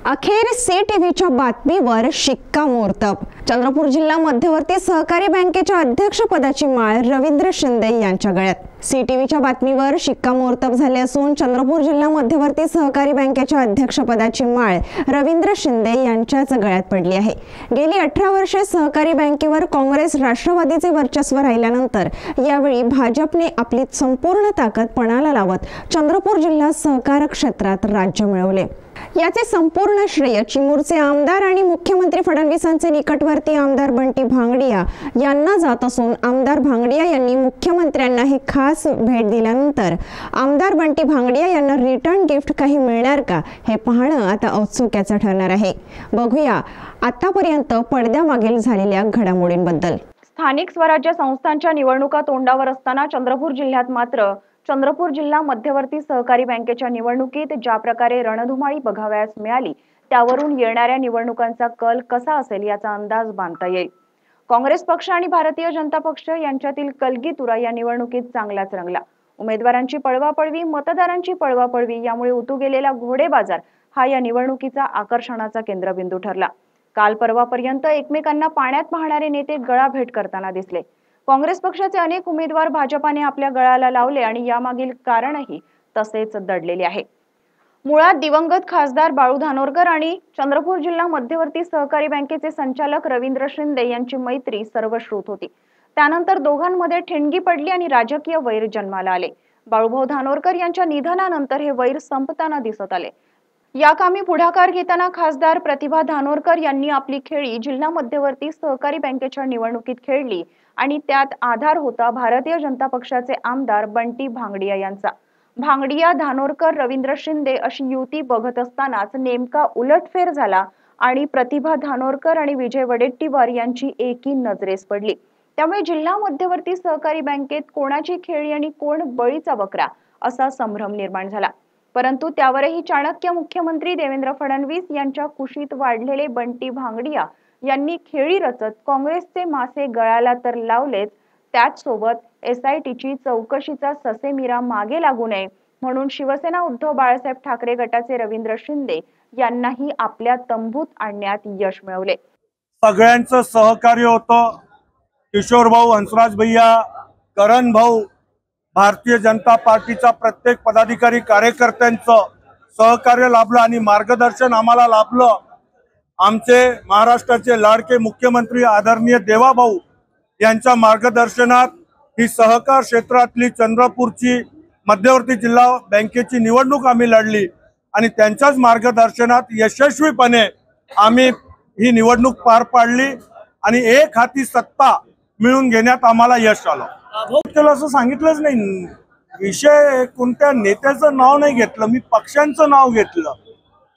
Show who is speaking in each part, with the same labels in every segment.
Speaker 1: अखेर CTVच्या बातमीवर शिक्कामोर्तब। चंद्रपूर जिल्हा मध्यवर्ती सहकारी बँकेच्या अध्यक्षपदाची माळ रवींद्र शिंदे यांच्या गळ्यात। CTVच्या बातमीवर शिक्कामोर्तब झाले असून चंद्रपूर जिल्हा मध्यवर्ती सहकारी बँकेच्या अध्यक्षपदाची माळ रवींद्र शिंदे यांच्याच गळ्यात पडली आहे। गेली 18 वर्षे सहकारी बँकेवर काँग्रेस राष्ट्रवादीचे वर्चस्व राहिल्यानंतर यावेळी भाजपने आपली संपूर्ण ताकद पणाला लावत चंद्रपूर जिल्हा सहकार क्षेत्रात राज्य मिळवले। याचे संपूर्ण श्रेय चिमूरचे आमदार आणि मुख्यमंत्री फडणवीसांचे निकटवर्ती आमदार बंटी भांगडिया यांना जात असून आमदार भांगडिया यांनी मुख्यमंत्र्यांना ही खास भेट दिल्यानंतर आमदार बंटी भांगडिया यांना रिटर्न गिफ्ट काही मिळणार का हे पाहणं आता औत्सुक्याचं ठरणार आहे। बघूया आतापर्यंत पडद्यामागील झालेल्या घडामोडींबद्दल।
Speaker 2: स्थानिक स्वराज्य संस्थांच्या निवडणुका तोंडावर असताना चंद्रपूर जिल्ह्यात मात्र चंद्रपूर जिल्हा मध्यवर्ती सहकारी बँकेच्या निवडणुकीत ज्या प्रकारे रणधुमाळी बघावयास मिळाली त्यावरून येणाऱ्या निवडणुकांचा कल कसा असेल याचा अंदाज बांधता येईल। काँग्रेस पक्ष आणि भारतीय जनता पक्ष यांच्यातील कलगीतुरा या निवडणुकीत चांगलाच रंगला। उमेदवारांची पळवापळवी, मतदारांची पळवापळवी यामुळे उतू गेलेला घोडे बाजार हा या निवडणुकीचा आकर्षणाचा केंद्रबिंदू ठरला। काल परवापर्यंत एकमेकांना पाण्यात पाहणारे नेते गळाभेट करताना दिसले। काँग्रेस पक्षाचे अनेक उमेदवार भाजपाने आपल्या गळाला लावले आणि यामागील कारणही तसेच दडलेले आहे। मुळात दिवंगत खासदार बाळू धानोरकर आणि चंद्रपूर जिल्हा मध्यवर्ती सहकारी बँकेचे संचालक रवींद्र शिंदे यांची मैत्री सर्वश्रुत होती। त्यानंतर दोघांमध्ये ठिणगी पडली आणि राजकीय वैर जन्माला आले। बाळूभाऊ धानोरकर यांच्या निधनानंतर हे वैर संपताना दिसत आले। या कामी पुढाकार घेताना खासदार प्रतिभा धानोरकर यांनी आपली खेळी जिल्हा मध्यवर्ती सहकारी बँकेच्या निवडणुकीत खेळली आणि त्यात आधार होता भारतीय जनता पक्षाचे आमदार बंटी भांगडिया यांचा। भांगडिया, धानोरकर, रवींद्र शिंदे अशी युती बघत असतानाच नेमका उलटफेर झाला आणि प्रतिभा धानोरकर आणि विजय वडेट्टीवार यांची एकी नजरेस पडली। त्यामुळे जिल्हा मध्यवर्ती सहकारी बँकेत कोणाची खेळी आणि कोण बळीचा बकरा असा संभ्रम निर्माण झाला। परंतु त्यावरही चाणक्य मुख्यमंत्री देवेंद्र फडणवीस यांच्या कुशीत वाढलेले बंटी भांगडिया यांनी खेळी रचत काँग्रेसचे मासे गळाला तर लावलेच, त्याचसोबत SITची चौकशीचा ससेमिरा मागे लागू नये म्हणून शिवसेना उद्धव बाळासाहेब ठाकरे गटाचे रवींद्र शिंदे यांनाही आपल्या तंबूत आणण्यात यश मिळवले।
Speaker 3: सगळ्यांचं सहकार्य होतं। किशोर भाऊ, हंसराज भैया, करण भाऊ, भारतीय जनता पार्टीचा प्रत्येक पदाधिकारी कार्यकर्त्यांचं सहकार्य लाभलं आणि मार्गदर्शन आम्हाला लाभलं। आमचे महाराष्ट्राचे लाडके मुख्यमंत्री आदरणीय देवाभाऊ यांच्या मार्गदर्शनात ही सहकार क्षेत्रातली चंद्रपूरची मध्यवर्ती जिल्हा बँकेची निवडणूक आम्ही लढली आणि त्यांच्याच मार्गदर्शनात यशस्वीपणे आम्ही ही निवडणूक पार पाडली आणि एक हाती सत्ता मिळवून घेण्यात आम्हाला यश आलं। त्याला असं सांगितलंच नाही, विषय कोणत्या नेत्याचं नाव नाही घेतलं, मी पक्षांचं नाव घेतलं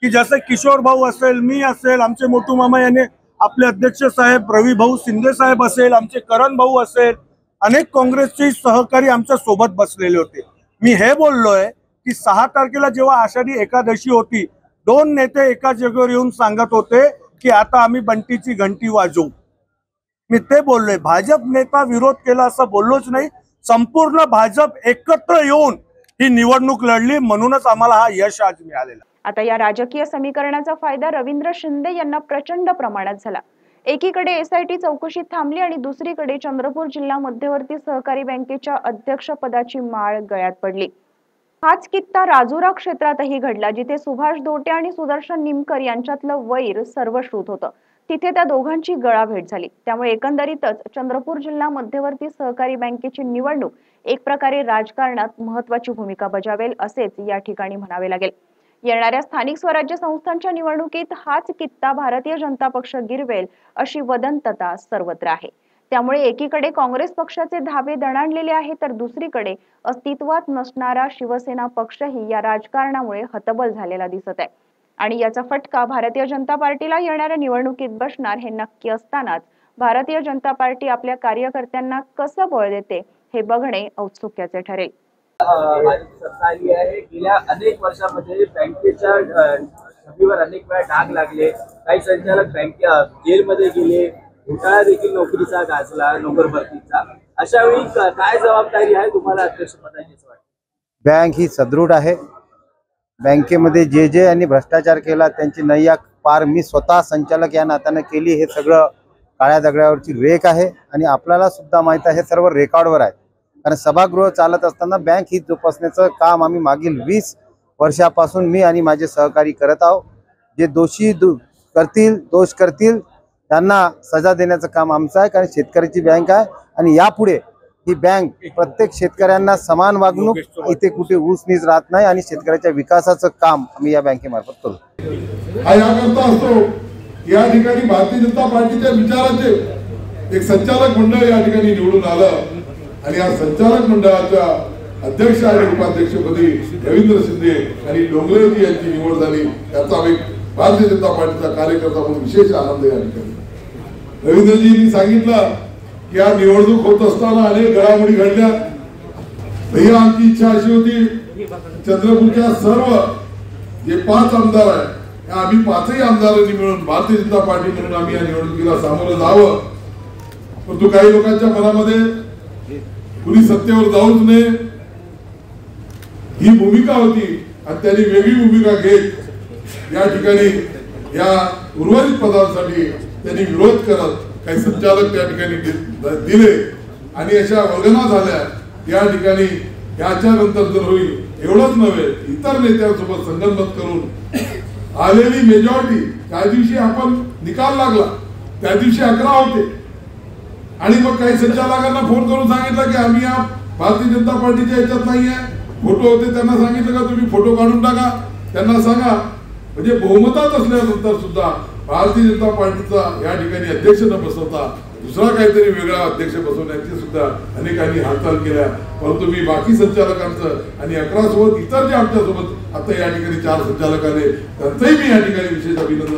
Speaker 3: की जसं किशोर भाऊ असेल, मी असेल, आमचे मोठू मामा यांनी आपले अध्यक्ष साहेब रवी भाऊ शिंदे साहेब असेल, आमचे करण भाऊ असेल, अनेक काँग्रेसचे सहकारी आमच्या सोबत बसलेले होते। मी हे बोललोय की 6 तारखेला जेव्हा आषाढी एकादशी होती, 2 नेते एका जागेवर येऊन सांगत होते की आता आम्ही बंटीची घंटी वाजवू। मी ते बोललोय, भाजप नेता विरोध केला असं बोललोच नाही। संपूर्ण भाजप एकत्र येऊन ही निवडणूक लढली, म्हणूनच आम्हाला हा यश आज मिळालेला।
Speaker 2: आता या राजकीय समीकरणाचा फायदा रवींद्र शिंदे यांना प्रचंड प्रमाणात झाला। एकीकडे SIT चौकशी थांबली आणि दुसरीकडे चंद्रपूर जिल्हा मध्यवर्ती सहकारी बँकेच्या अध्यक्षपदाची माळ गळ्यात पडली। हाच किस्सा राजुरा क्षेत्रातही घडला, जिथे सुभाष दोटे आणि सुदर्शन निमकर यांच्यातलं वैर सर्वश्रुत होतं। तिथे त्या दोघांची गळाभेट झाली। त्यामुळे एकंदरीतच चंद्रपूर जिल्हा मध्यवर्ती सहकारी बँकेची निवडणूक एक प्रकारे राजकारणात महत्त्वाची भूमिका बजावेल असेच या ठिकाणी म्हणावे लागेल। येणाऱ्या स्थानिक स्वराज्य संस्थांच्या निवडणुकीत हाच किस्सा भारतीय जनता पक्ष गिरवेल अशी वदंतता सर्वत्र आहे। त्यामुळे एकीकडे काँग्रेस पक्षाचे धाबे दणाणलेले आहे, तर दुसरीकडे अस्तित्वात नसणारा शिवसेना पक्षही या राजकारणामुळे हतबल झालेला दिसत आहे आणि याचा फटका भारतीय जनता पार्टीला येणाऱ्या निवडणुकीत बसणार हे नक्की असतानाच भारतीय जनता पार्टी आपल्या कार्यकर्त्यांना कसं बळ देते हे बघणे औत्सुक्याचे ठरेल।
Speaker 4: सत्ता आली आहे। गेल्या अनेक वर्षांमध्ये बँकेच्या छबीवर अनेक वेळा डाग लागले, काही संचालक जेलमध्ये गेले, घोटाळा देखील नोकरीचा गाजला, नोकर भरतीचा। अशा वेळी काय जबाबदारी आहे तुम्हाला अध्यक्षपदाची?
Speaker 5: बँक ही सदृढ आहे, बँकेमध्ये जे जे यांनी भ्रष्टाचार केला त्यांची नैया पार मी स्वतः संचालक या नात्यानं केली. हे सगळं काळ्या दगडावरची रेख आहे आणि आपल्याला सुद्धा माहीत आहे, हे सर्व रेकॉर्डवर आहे. कारण सभागृह चालत असताना बँक हित जोपासण्याचं काम आम्ही मागील 20 वर्षापासून मी आणि माझे सहकारी करत आहोत. जे दोषी दोष करतील त्यांना सजा देण्याचं काम आमचं आहे. कारण शेतकऱ्याची बँक आहे आणि यापुढे ही बँक प्रत्येक शेतकऱ्यांना समान वागणूक, इथे कुठे ऊस नीच राहत नाही आणि शेतकऱ्याच्या विकासाचं काम आम्ही या बँकेमार्फत करू.
Speaker 6: हा याकरता असतो या ठिकाणी भारतीय जनता पार्टीच्या विचाराचे एक संचालक मंडळ या ठिकाणी निवडून आलं आणि या संचालक मंडळाच्या अध्यक्ष आणि उपाध्यक्षपदी रवींद्र शिंदे आणि डोंगरेजी यांची निवड झाली. त्याचा एक भारतीय जनता पार्टीचा कार्यकर्ता म्हणून विशेष आनंद या ठिकाणी. रवींद्रजींनी सांगितलं की या निवडणूक होत असताना अनेक घडामोडी घडल्या. भैया आमची इच्छा अशी होती चंद्रपूरच्या सर्व जे 5 आमदार आहेत आम्ही 5ही आमदारांनी मिळून भारतीय जनता पार्टी म्हणून आम्ही या निवडणुकीला सामोरं जावं. परंतु काही लोकांच्या मनामध्ये कुणी सत्तेवर जाऊच नये ही भूमिका होती आणि त्यांनी वेगळी भूमिका घेत या ठिकाणी या उर्वरित पदांसाठी त्यांनी विरोध करत काही संचालक त्या ठिकाणी दिले आणि अशा वल्गना झाल्या. या ठिकाणी याच्यानंतर जर होईल एवढंच नव्हे, इतर नेत्यांसोबत संगनमत करून आलेली मेजॉरिटी त्या दिवशी आपण निकाल लागला त्या दिवशी 11 होते आणि मग काही संचालकांना फोन करून सांगितलं की आम्ही या भारतीय जनता पार्टीच्या याच्यात नाही आहे. फोटो होते त्यांना सांगितलं का तुम्ही फोटो काढून टाका, त्यांना सांगा. म्हणजे बहुमतात असल्यानंतर सुद्धा भारतीय जनता पार्टीचा या ठिकाणी अध्यक्ष न बसवता दुसरा काहीतरी वेगळा अध्यक्ष बसवण्याची सुद्धा अनेकांनी हालचाल केल्या. परंतु मी बाकी संचालकांचं आणि 11 सोबत इतर जे आमच्या सोबत आता या ठिकाणी 4 संचालक आले त्यांचंही मी या ठिकाणी विशेष अभिनंदन